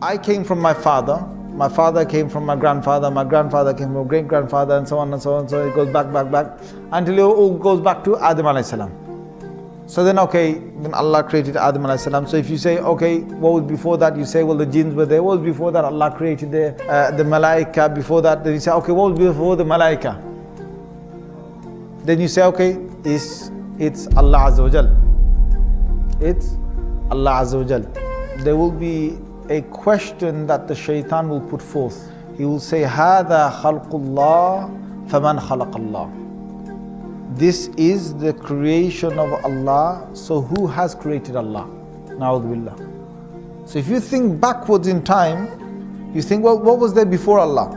I came from my father came from my grandfather came from great-grandfather, and so on and so on. So it goes back until it all goes back to Adam alayhi salam. So then then Allah created Adam alayhi salam. So if you say, okay, what was before that? You say, well, the jinns were there. What was before that? Allah created the malaika. Before that, then you say, okay, what was before the malaika? Then you say, okay, it's Allah Azza wa Jal. It's Allah Azza wa Jal. There will be a question that the shaitan will put forth. He will say, هَذَا خَلْقُ اللَّهِ فَمَنْ خَلَقَ اللَّهِ. This is the creation of Allah, so who has created Allah? Na'udhu billah. So if you think backwards in time, you think, well, what was there before Allah?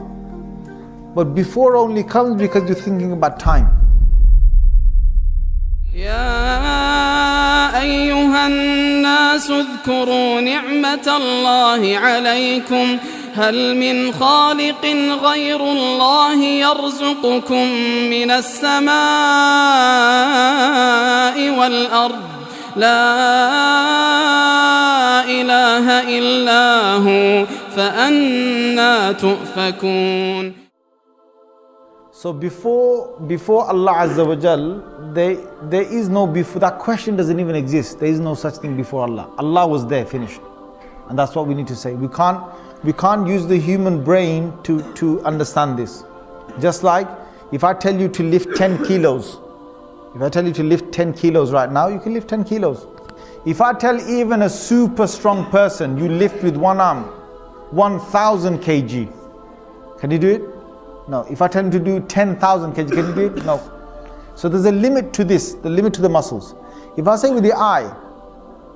But before only comes because you're thinking about time. يا أيها الناس اذكروا نعمة الله عليكم هل من خالق غير الله يرزقكم من السماء والأرض لا إله إلا هو فأنى تؤفكون. So before Allah Azza wa Jal, there is no before. That question doesn't even exist. There is no such thing before Allah. Allah was there, finished. And that's what we need to say. We can't use the human brain to understand this. Just like if I tell you to lift 10 kilos, if I tell you to lift 10 kilos right now, you can lift 10 kilos. If I tell even a super strong person, you lift with one arm 1,000 kg, can you do it? No. If I tell him to do 10,000 kg, can you do it? No. So there's a limit to this, the limit to the muscles. If I say with the eye,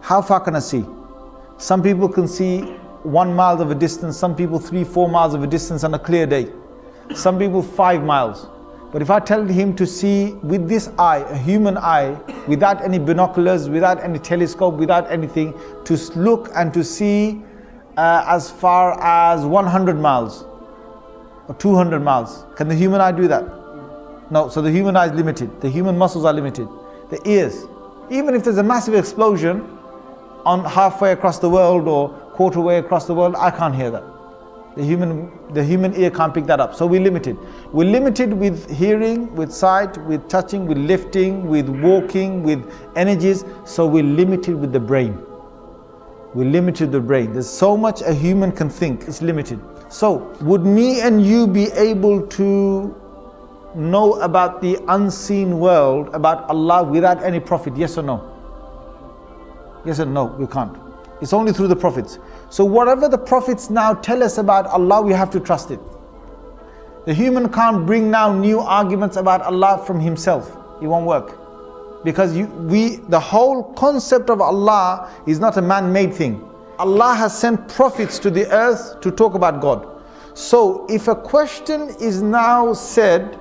how far can I see? Some people can see 1 mile of a distance, some people 3-4 miles of a distance on a clear day. Some people 5 miles. But if I tell him to see with this eye, a human eye, without any binoculars, without any telescope, without anything, to look and to see as far as 100 miles or 200 miles, can the human eye do that? No. So the human eye is limited. The human muscles are limited. The ears, even if there's a massive explosion on halfway across the world or quarter way across the world, I can't hear that. The human ear can't pick that up. So we're limited. We're limited with hearing, with sight, with touching, with lifting, with walking, with energies. So we're limited with the brain. We're limited with the brain. There's so much a human can think. It's limited. So would me and you be able to know about the unseen world, about Allah, without any prophet? Yes or no? Yes or no? We can't. It's only through the prophets. So whatever the prophets now tell us about Allah, we have to trust it. The human can't bring now new arguments about Allah from himself. It won't work. Because the whole concept of Allah is not a man-made thing. Allah has sent prophets to the earth to talk about God. So if a question is now said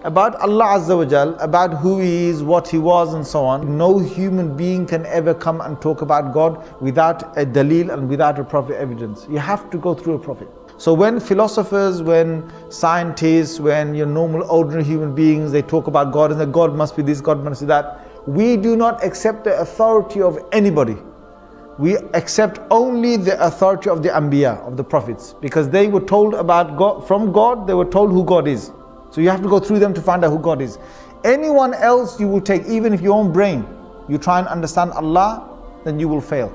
about Allah Azza wa Jal, about who He is, what He was and so on, no human being can ever come and talk about God without a dalil and without a prophet evidence. You have to go through a prophet. So when philosophers, when scientists, when your normal ordinary human beings, they talk about God and that God must be this, God must be that, we do not accept the authority of anybody. We accept only the authority of the Anbiya, of the prophets, because they were told about God, from God, they were told who God is. So you have to go through them to find out who God is. Anyone else you will take, even if your own brain, you try and understand Allah, then you will fail.